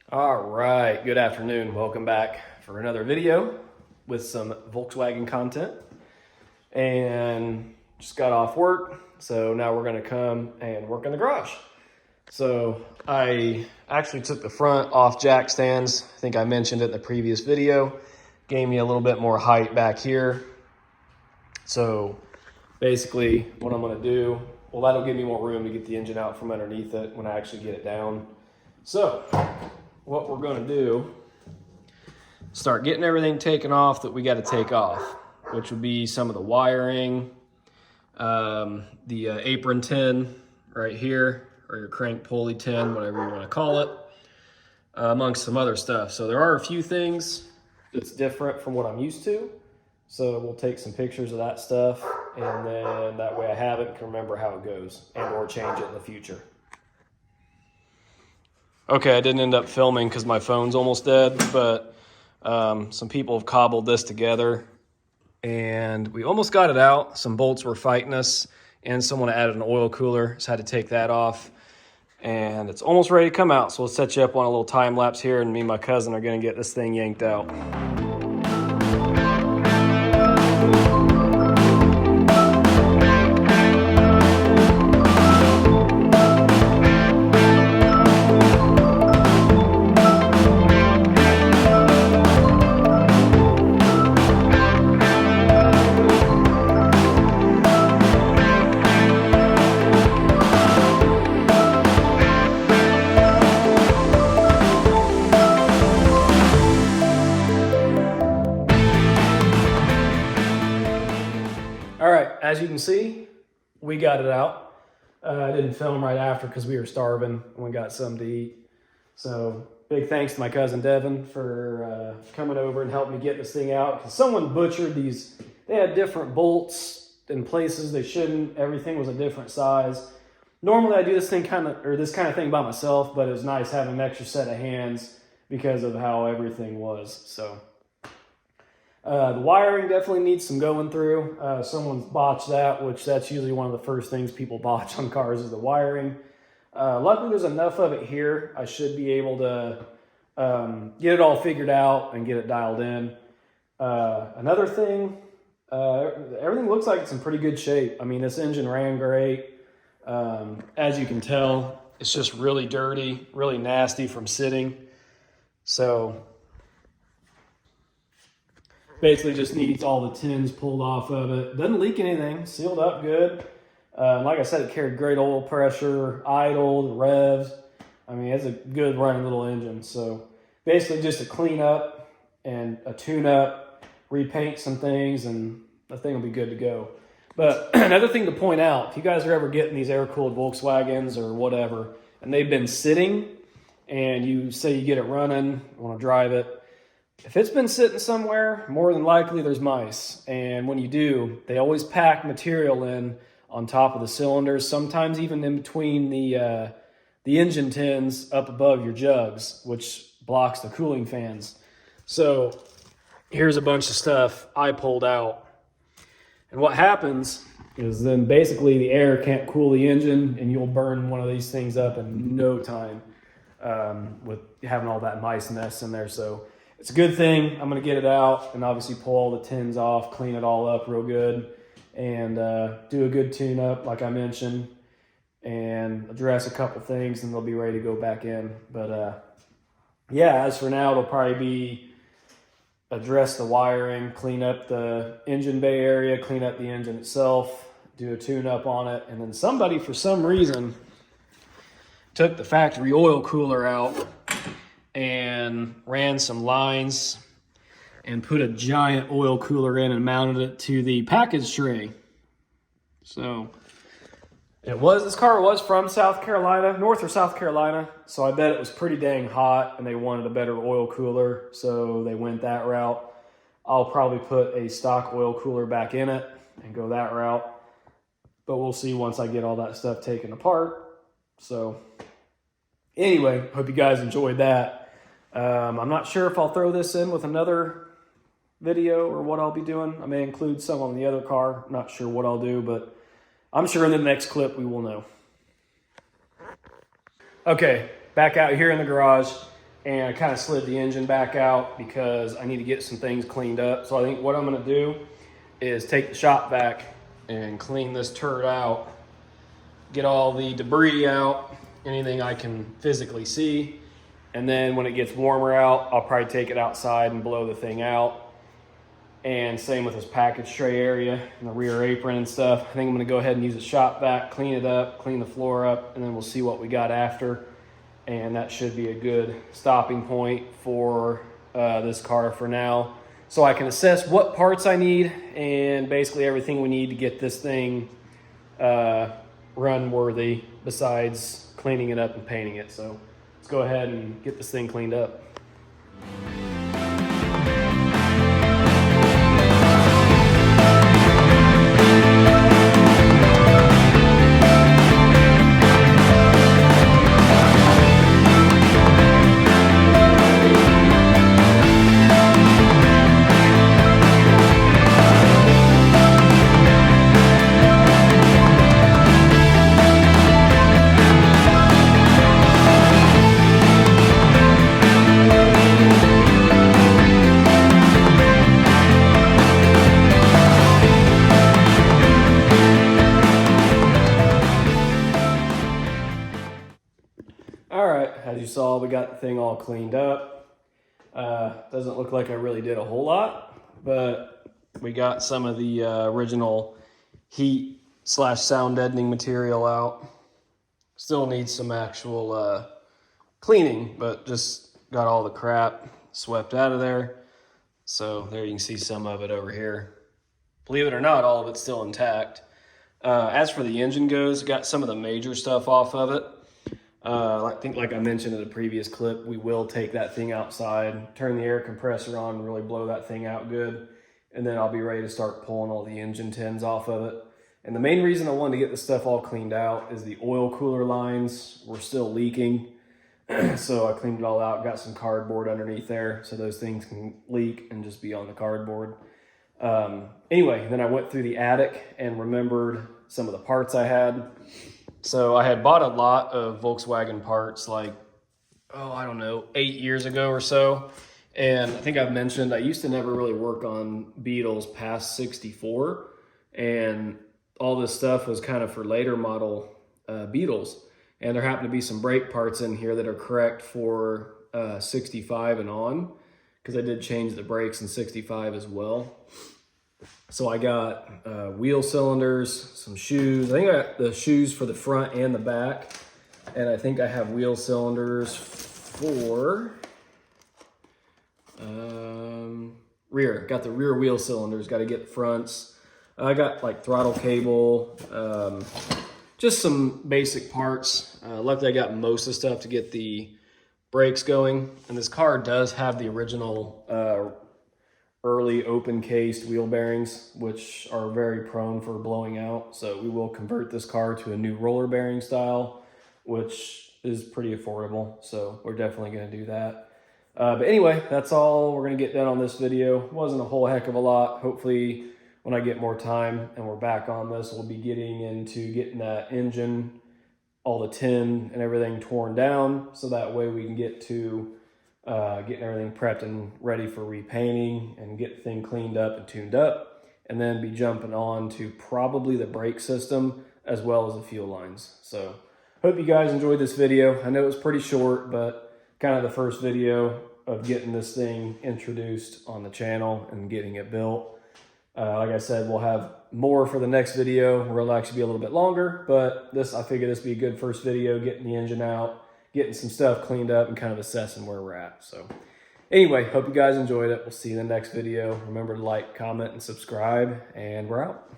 All right, good afternoon. Welcome back for another video with some Volkswagen content. And just got off work, so now we're gonna come and work in the garage. So I actually took the front off jack stands. I think I mentioned it in the previous video. Gave me a little bit more height back here. So basically what I'm gonna do, well, that'll give me more room to get the engine out from underneath it when I actually get it down. So what we're going to do, start getting everything taken off that we got to take off, which would be some of the wiring, the apron tin right here, or your crank pulley tin, whatever you want to call it, amongst some other stuff. So there are a few things that's different from what I'm used to. So we'll take some pictures of that stuff, and then that way I have it and can remember how it goes and or change it in the future. Okay, I didn't end up filming because my phone's almost dead, but some people have cobbled this together and we almost got it out. Some bolts were fighting us and someone added an oil cooler, so I had to take that off. And it's almost ready to come out, so we'll set you up on a little time lapse here, and me and my cousin are gonna get this thing yanked out. All right, as you can see, we got it out. I didn't film right after because we were starving and we got something to eat. So big thanks to my cousin Devin for coming over and helping me get this thing out, because someone butchered these. They had different bolts in places they shouldn't. Everything was a different size. Normally I do this kind of thing by myself, but it was nice having an extra set of hands because of how everything was. So the wiring definitely needs some going through. Someone's botched that, which that's usually one of the first things people botch on cars is the wiring. Luckily, there's enough of it here. I should be able to get it all figured out and get it dialed in. Another thing, everything looks like it's in pretty good shape. I mean, this engine ran great. As you can tell, it's just really dirty, really nasty from sitting. So basically just needs all the tins pulled off of it. Doesn't leak anything, sealed up good. Like I said, it carried great oil pressure, idled, revs. I mean, it's a good running little engine. So basically just a clean up and a tune up, repaint some things, and the thing will be good to go. But another thing to point out, if you guys are ever getting these air-cooled Volkswagens or whatever, and they've been sitting, and you say you get it running, want to drive it, if it's been sitting somewhere, more than likely there's mice. And when you do, they always pack material in on top of the cylinders, sometimes even in between the engine tins up above your jugs, which blocks the cooling fans. So here's a bunch of stuff I pulled out. And what happens is then basically the air can't cool the engine, and you'll burn one of these things up in no time with having all that mice nest in there. So it's a good thing. I'm going to get it out and obviously pull all the tins off, clean it all up real good, and do a good tune up like I mentioned, and address a couple things, and they'll be ready to go back in. But yeah, as for now, it'll probably be address the wiring, clean up the engine bay area, clean up the engine itself, do a tune up on it, and then somebody for some reason took the factory oil cooler out and ran some lines and put a giant oil cooler in and mounted it to the package tray. So this car was from South Carolina, North or South Carolina. So I bet it was pretty dang hot and they wanted a better oil cooler. So they went that route. I'll probably put a stock oil cooler back in it and go that route. But we'll see once I get all that stuff taken apart. So anyway, hope you guys enjoyed that. I'm not sure if I'll throw this in with another video or what I'll be doing. I may include some on the other car. I'm not sure what I'll do, but I'm sure in the next clip we will know. Okay, back out here in the garage, and I kind of slid the engine back out because I need to get some things cleaned up. So I think what I'm gonna do is take the shop vac and clean this turd out, get all the debris out, anything I can physically see. And then when it gets warmer out, I'll probably take it outside and blow the thing out. And same with this package tray area and the rear apron and stuff. I think I'm gonna go ahead and use a shop vac, clean it up, clean the floor up, and then we'll see what we got after. And that should be a good stopping point for this car for now. So I can assess what parts I need and basically everything we need to get this thing run worthy besides cleaning it up and painting it. So let's go ahead and get this thing cleaned up. As you saw, we got the thing all cleaned up. Doesn't look like I really did a whole lot, but we got some of the original heat / sound deadening material out. Still needs some actual cleaning, but just got all the crap swept out of there. So there you can see some of it over here. Believe it or not, all of it's still intact. As for the engine goes, got some of the major stuff off of it. I think like I mentioned in the previous clip, we will take that thing outside, turn the air compressor on, and really blow that thing out good. And then I'll be ready to start pulling all the engine tins off of it. And the main reason I wanted to get this stuff all cleaned out is the oil cooler lines were still leaking. So I cleaned it all out, got some cardboard underneath there so those things can leak and just be on the cardboard. Anyway, then I went through the attic and remembered some of the parts I had. So I had bought a lot of Volkswagen parts like, I don't know, 8 years ago or so. And I think I've mentioned I used to never really work on Beetles past 64. And all this stuff was kind of for later model Beetles. And there happened to be some brake parts in here that are correct for 65 and on, because I did change the brakes in 65 as well. So I got wheel cylinders, some shoes. I think I got the shoes for the front and the back. And I think I have wheel cylinders for rear. Got the rear wheel cylinders, got to get the fronts. I got like throttle cable, just some basic parts. Luckily I got most of the stuff to get the brakes going. And this car does have the original early open cased wheel bearings, which are very prone for blowing out. So we will convert this car to a new roller bearing style, which is pretty affordable. So we're definitely going to do that. But anyway, that's all we're going to get done on this video. It wasn't a whole heck of a lot. Hopefully when I get more time and we're back on this, we'll be getting into getting that engine, all the tin and everything torn down. So that way we can get to getting everything prepped and ready for repainting and get the thing cleaned up and tuned up, and then be jumping on to probably the brake system as well as the fuel lines. So hope you guys enjoyed this video. I know it was pretty short, but kind of the first video of getting this thing introduced on the channel and getting it built. Like I said, we'll have more for the next video where it'll actually be a little bit longer, but I figure this would be a good first video, getting the engine out, getting some stuff cleaned up, and kind of assessing where we're at. So anyway, hope you guys enjoyed it. We'll see you in the next video. Remember to like, comment, and subscribe, and we're out.